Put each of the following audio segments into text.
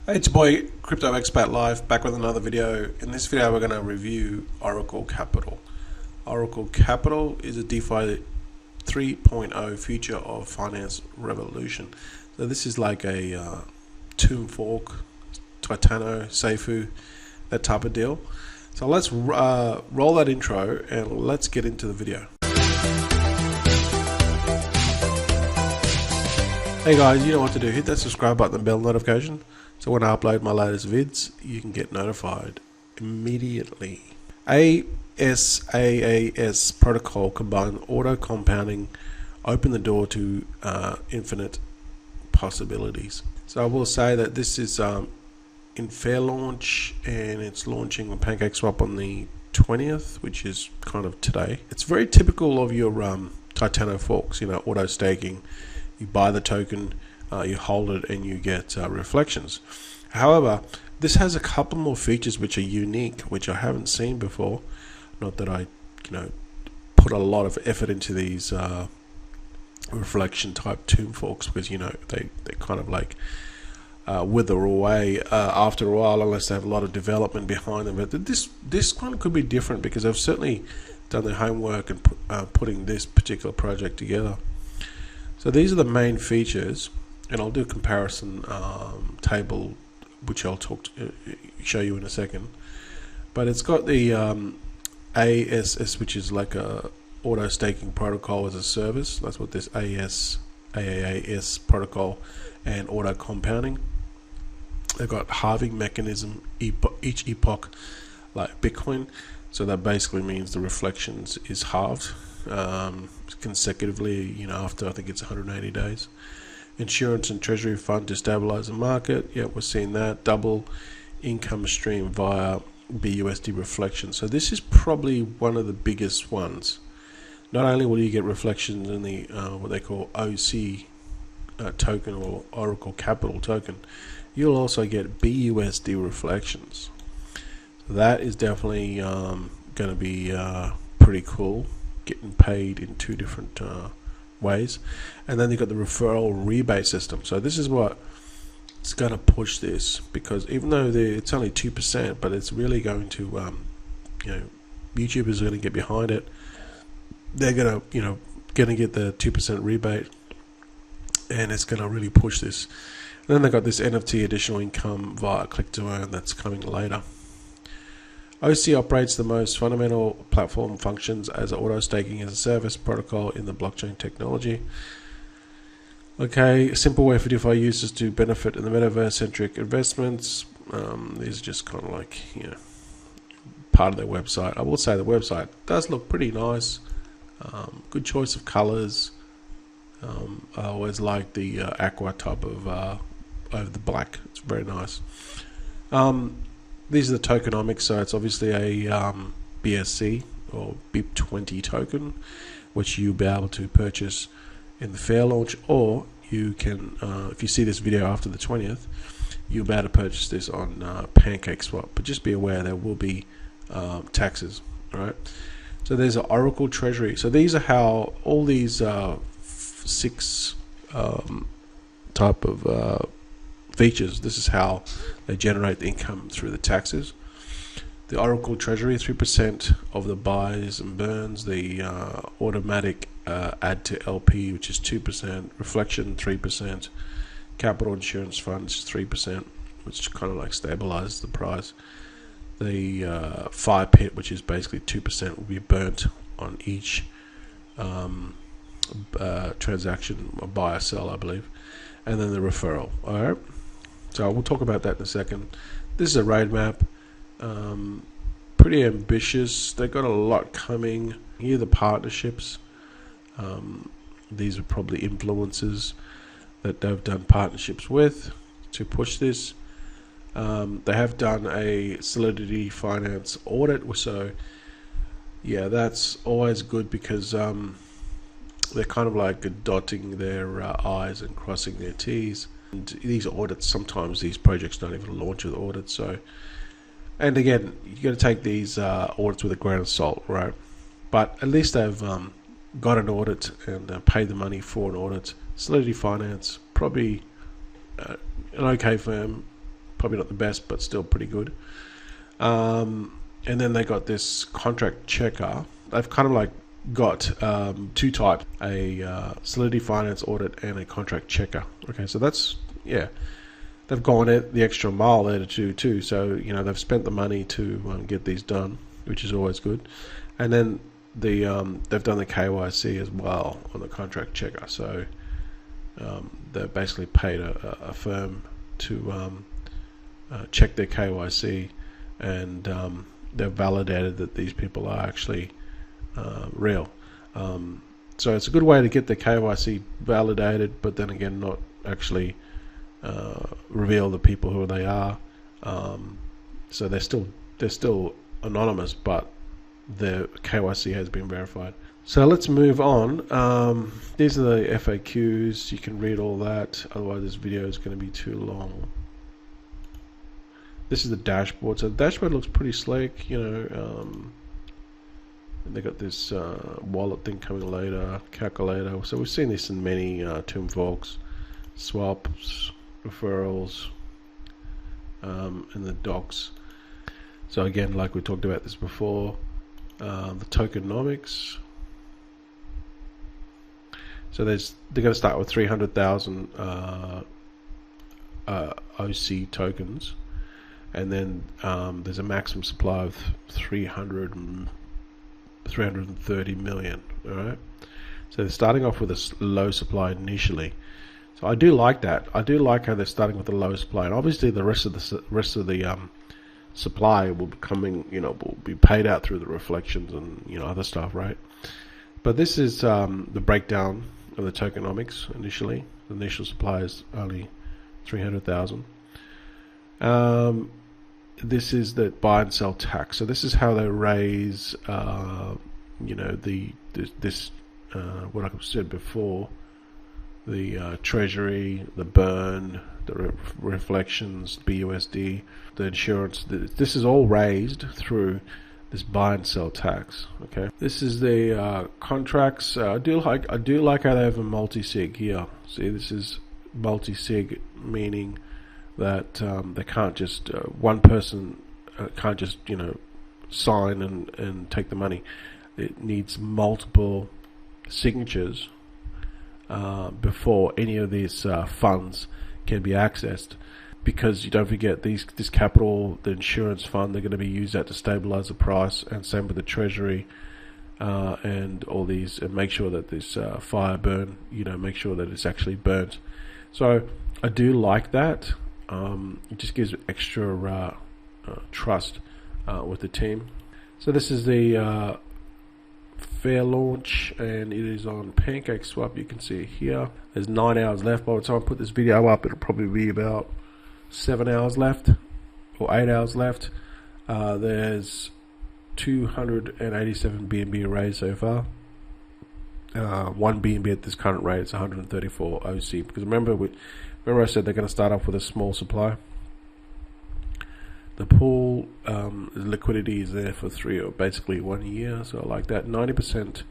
Hey, it's your boy Crypto Expat Live, back with another video. In this video we're going to review Oracle Capital. Oracle Capital is a DeFi 3.0 future of finance revolution. So this is like a Tomb Fork, Titano, Seifu, that type of deal. So let's roll that intro and let's get into the video. Hey guys, you know what to do. Hit that subscribe button and bell notification, so when I upload my latest vids, you can get notified immediately. ASaaS protocol combine auto compounding, open the door to infinite possibilities. So I will say that this is in fair launch, and it's launching on PancakeSwap on the 20th, which is kind of today. It's very typical of your Titano forks, you know, auto staking. You buy the token, you hold it, and you get reflections. However, this has a couple more features which are unique, which I haven't seen before. Not that I, put a lot of effort into these reflection type tomb forks, because they kind of like wither away after a while unless they have a lot of development behind them. But this one could be different because they've certainly done their homework and putting this particular project together. So these are the main features, and I'll do a comparison table, which I'll show you in a second. But it's got the ASaaS, which is like a auto staking protocol as a service. That's what this AAAS protocol, and auto compounding. They've got halving mechanism each epoch, like Bitcoin. So that basically means the reflections is halved consecutively, after I think it's 180 days. Insurance and treasury fund to stabilize the market. Yeah, we're seeing that. Double income stream via BUSD reflection. So this is probably one of the biggest ones. Not only will you get reflections in the what they call OC token, or Oracle Capital token, you'll also get BUSD reflections. So that is definitely going to be pretty cool, getting paid in two different ways. And then you've got the referral rebate system. So this is what it's going to push this, because even though it's only 2%, but it's really going to YouTubers are going to get behind it. They're going to get the 2% rebate, and it's going to really push this. And then they've got this NFT additional income via click to earn that's coming later. OC operates the most fundamental platform functions as an AutoStaking-as-a-Service protocol in the blockchain technology. Okay, a simple way for DeFi users to benefit in the metaverse-centric investments. These are just kind of like, part of their website. I will say the website does look pretty nice. Good choice of colors. I always like the aqua type of over the black. It's very nice. These are the tokenomics, so it's obviously a BSC or BIP20 token, which you'll be able to purchase in the fair launch, or you can, if you see this video after the 20th, you'll be able to purchase this on PancakeSwap. But just be aware there will be taxes, right? So there's an Oracle Treasury. So these are how all these 6 type of features, this is how they generate the income through the taxes. The Oracle Treasury, 3% of the buys and burns. The automatic add to LP, which is 2%. Reflection, 3%. Capital insurance funds, 3%, which kind of like stabilizes the price. The fire pit, which is basically 2%, will be burnt on each transaction, a buy or sell, I believe. And then the referral. All right. So we'll talk about that in a second. This is a roadmap. Pretty ambitious. They've got a lot coming. Here are the partnerships. These are probably influencers that they've done partnerships with to push this. They have done a Solidity Finance audit. So yeah, that's always good, because they're kind of like dotting their I's and crossing their T's. And these audits, sometimes these projects don't even launch with audits. So, and again, you got to take these audits with a grain of salt, right? But at least they've got an audit and paid the money for an audit. Solidity Finance, probably an okay firm, Probably not the best, but still pretty good. And then they got this contract checker. They've kind of like got two types, a Solidity Finance Audit and a contract checker. Okay, so that's, yeah, they've gone the extra mile there to do too. So, you know, they've spent the money to get these done, which is always good. And then they've done the KYC as well on the contract checker. So they've basically paid a firm to check their KYC, and they've validated that these people are actually real. So it's a good way to get the KYC validated, but then again, not actually reveal the people who they are. So they're still anonymous, but their KYC has been verified. So let's move on. These are the FAQs. You can read all that, otherwise this video is going to be too long. This is the dashboard. So the dashboard looks pretty slick, you know. And they got this wallet thing coming later, calculator. So we've seen this in many term forks, swaps, referrals, and the docs. So again, like we talked about this before, the tokenomics. So they're going to start with 300,000 OC tokens, and then there's a maximum supply of 330 million. All right. So they're starting off with a low supply initially. So I do like that. I do like how they're starting with a low supply, and obviously the rest of the supply will be coming, you know, will be paid out through the reflections and, you know, other stuff, right? But this is the breakdown of the tokenomics initially. The initial supply is only 300,000. This is the buy and sell tax. So this is how they raise, you know, this what I said before, the treasury, the burn, the reflections, BUSD, the insurance. This is all raised through this buy and sell tax. Okay, this is the contracts. I do like how they have a multi-sig here. See, this is multi-sig, meaning that they can't just one person can't just, you know, sign and take the money. It needs multiple signatures before any of these funds can be accessed, because you don't forget this capital, the insurance fund, they're going to be used that to stabilize the price, and same with the treasury and all these, and make sure that this fire burn, you know, make sure that it's actually burnt. So I do like that. It just gives extra trust with the team. So this is the fair launch, and it is on PancakeSwap. You can see it here. There's 9 hours left. By the time I put this video up, it'll probably be about 7 hours left or 8 hours left. There's 287 BNB raised so far. 1 BNB at this current rate is 134 OC, because remember I said they're going to start off with a small supply. The pool liquidity is there for basically 1 year, so I like that. 90%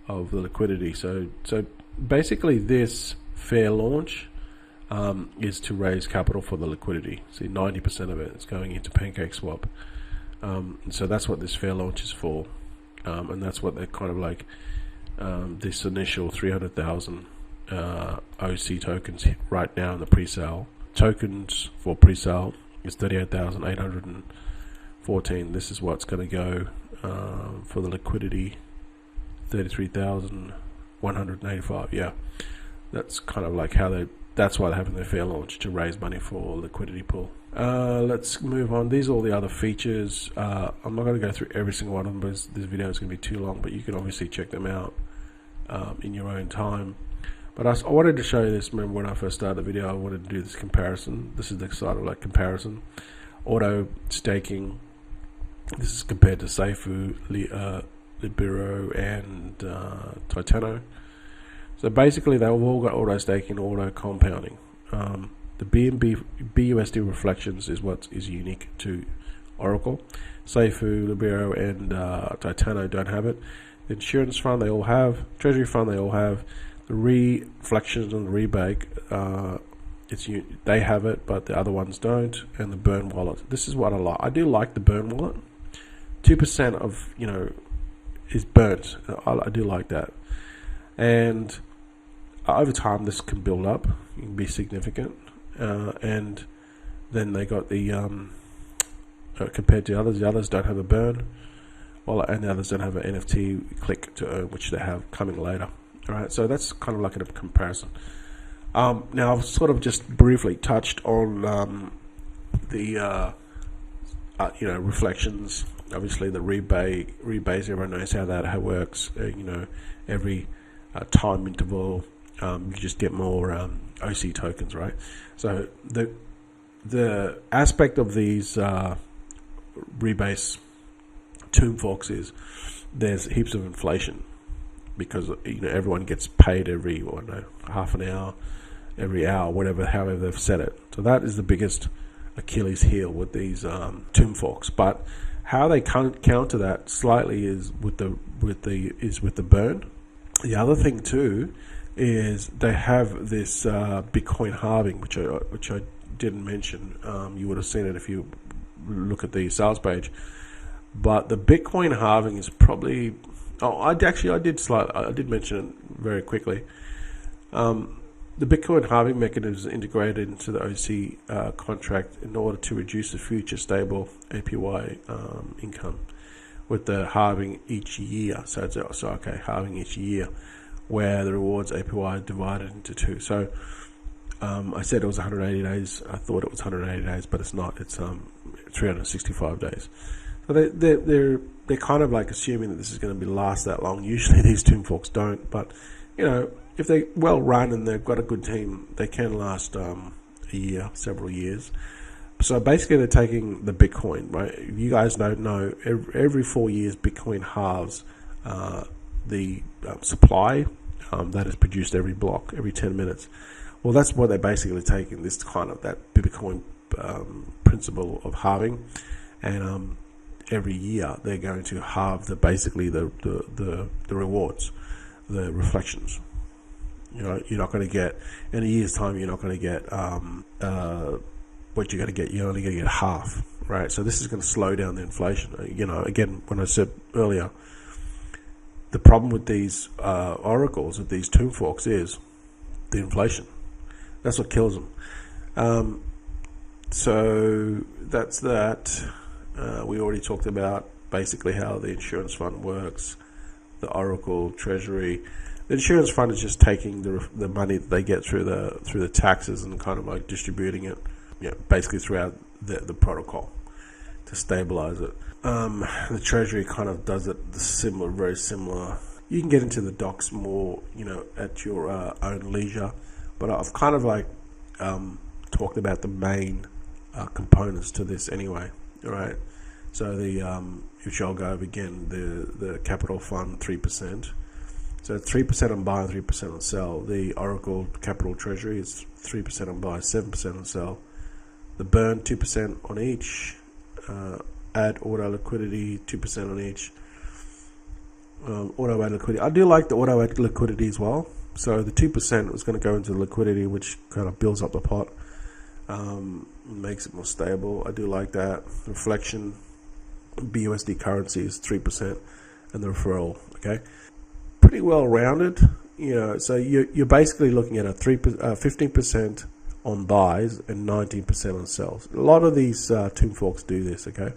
of the liquidity. So basically this fair launch is to raise capital for the liquidity. See, 90% of it is going into PancakeSwap. So that's what this fair launch is for, and that's what they're kind of like. This initial 300,000 OC tokens right now in the pre-sale. Tokens for pre-sale is 38,814. This is what's going to go for the liquidity, 33,185. Yeah, that's kind of like how that's why they're having their fair launch, to raise money for liquidity pool. Let's move on. These are all the other features. I'm not going to go through every single one of them, because this video is going to be too long, but you can obviously check them out in your own time. But I wanted to show you this. Remember when I first started the video, I wanted to do this comparison. This is the sort of like comparison. Auto staking. This is compared to Seifu, Libero, and Titano. So basically, they've all got auto staking, auto compounding. The BUSD reflections is what is unique to Oracle. Seifu, Libero, and Titano don't have it. The insurance fund they all have. Treasury fund they all have. The reflections and the rebate they have it, but the other ones don't. And the Burn wallet. This is what I like. I do like the Burn wallet. 2% of is burnt. I do like that. And over time, this can build up. It can be significant. And then they got the compared to the others don't have a burn. Well, and the others don't have an NFT click to earn, which they have coming later. All right, so that's kind of like a comparison. Now I've sort of just briefly touched on the reflections. Obviously, the rebase. Everyone knows how that works. Every time interval, you just get more OC tokens, right? So the aspect of these rebase tomb forks is there's heaps of inflation because everyone gets paid every half an hour, every hour, however they've set it. So that is the biggest Achilles heel with these tomb forks. But how they counter that slightly is with the burn. The other thing too is they have this Bitcoin halving, which I didn't mention. You would have seen it if you look at the sales page. But the Bitcoin halving is probably. I did mention it very quickly. The Bitcoin halving mechanism is integrated into the OC contract in order to reduce the future stable APY income with the halving each year. So halving each year, where the rewards APY are divided into two. So I said it was 180 days. I thought it was 180 days, but it's not. It's 365 days. So they're kind of like assuming that this is going to last that long. Usually these tomb forks don't, but if they're well run and they've got a good team, they can last a year, several years. So basically, they're taking the Bitcoin, right? If you guys don't know, every 4 years, Bitcoin halves the supply that is produced every block, every 10 minutes. Well, that's what they're basically taking, this kind of that Bitcoin principle of halving, and every year they're going to halve the rewards, the reflections. You're not going to get in a year's time. You're not going to get what you're going to get. You're only going to get half, right? So this is going to slow down the inflation. Again, when I said earlier, the problem with these oracles, with these tomb forks, is the inflation. That's what kills them. So that's that. We already talked about basically how the insurance fund works, the Oracle Treasury. The insurance fund is just taking the money that they get through the taxes and kind of like distributing it, basically throughout the protocol to stabilize it. The Treasury kind of does it very similar. You can get into the docs more, at your own leisure, but I've kind of like talked about the main components to this anyway. All right. So which I'll go over again, the capital fund 3%. So 3% on buy and 3% on sell. The Oracle Capital Treasury is 3% on buy, 7% on sell. The burn 2% on each. Add auto liquidity 2% on each. Auto add liquidity. I do like the auto add liquidity as well. So the 2% was going to go into the liquidity, which kind of builds up the pot, makes it more stable. I do like that. Reflection, BUSD currency is 3%, and the referral. Okay. Pretty well rounded, so you're basically looking at a 15% on buys and 19% on sells. A lot of these tomb forks do this. Okay,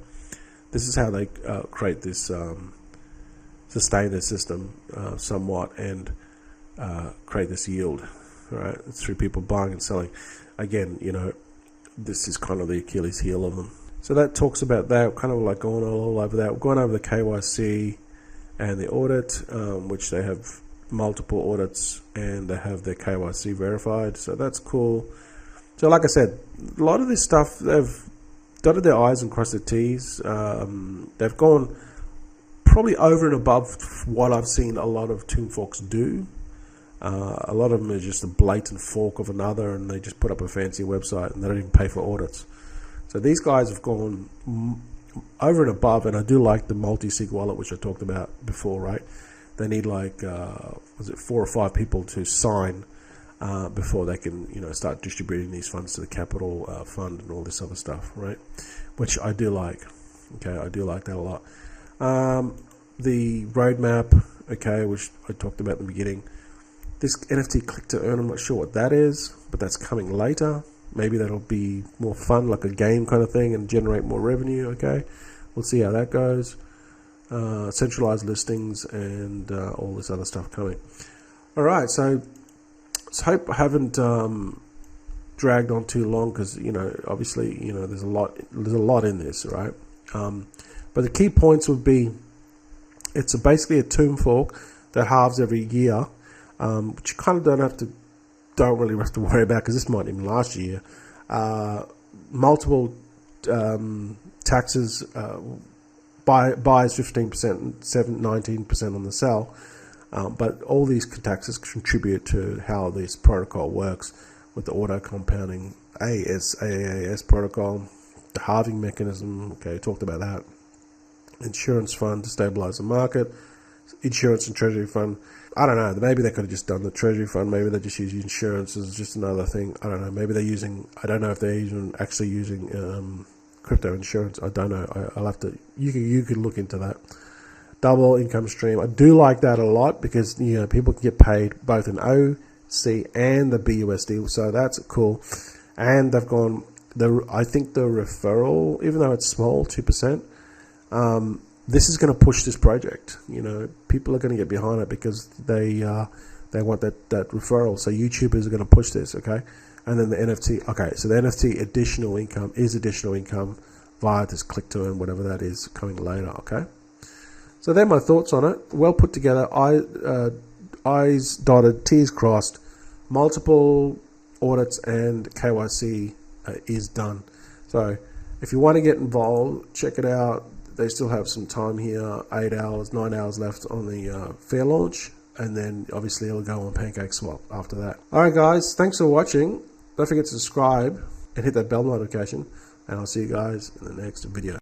this is how they create this, sustain their system somewhat, and create this yield. All right, it's through people buying and selling. Again, this is kind of the Achilles heel of them. So that talks about that. Kind of like going all over that. We're going over the KYC. And the audit, which they have multiple audits and they have their KYC verified. So that's cool. So like I said, a lot of this stuff, they've dotted their I's and crossed their T's. They've gone probably over and above what I've seen a lot of tomb forks do. A lot of them are just a blatant fork of another, and they just put up a fancy website and they don't even pay for audits. So these guys have gone over and above, and I do like the multi-sig wallet, which I talked about before, right? They need like, 4 or 5 people to sign before they can, start distributing these funds to the capital fund and all this other stuff, right? Which I do like. Okay, I do like that a lot. The roadmap, okay, which I talked about in the beginning. This NFT click to earn, I'm not sure what that is, but that's coming later. Maybe that'll be more fun, like a game kind of thing, and generate more revenue. Okay, we'll see how that goes. Centralized listings and all this other stuff coming. All right, so let's hope I haven't dragged on too long, because obviously there's a lot in this, right? But the key points would be, it's basically a tomb fork that halves every year, which you kind of don't really have to worry about, because this might even last year. Multiple taxes, buys 15%, 19% on the sell, but all these taxes contribute to how this protocol works with the auto compounding AAAS protocol, the halving mechanism. Okay, talked about that. Insurance fund to stabilize the market, insurance and treasury fund. I don't know, maybe they could have just done the treasury fund, maybe they just use insurance as just another thing. I don't know, maybe they're using, I don't know if they're even actually using crypto insurance. I don't know, I'll have to, you can look into that. Double income stream, I do like that a lot, because people can get paid both in OC and the BUSD, so that's cool. And they've gone, I think the referral, even though it's small, 2%, this is going to push this project. People are going to get behind it, because they want that referral. So YouTubers are going to push this, okay? And then the NFT, okay, so the NFT additional income is additional income via this click to earn, whatever that is, coming later, okay? So they're my thoughts on it. Well put together, I's dotted, T's crossed, multiple audits and KYC is done. So if you want to get involved, check it out. They still have some time here, 8 hours, 9 hours left on the fair launch, and then obviously it'll go on PancakeSwap after that. Alright guys, thanks for watching. Don't forget to subscribe and hit that bell notification, and I'll see you guys in the next video.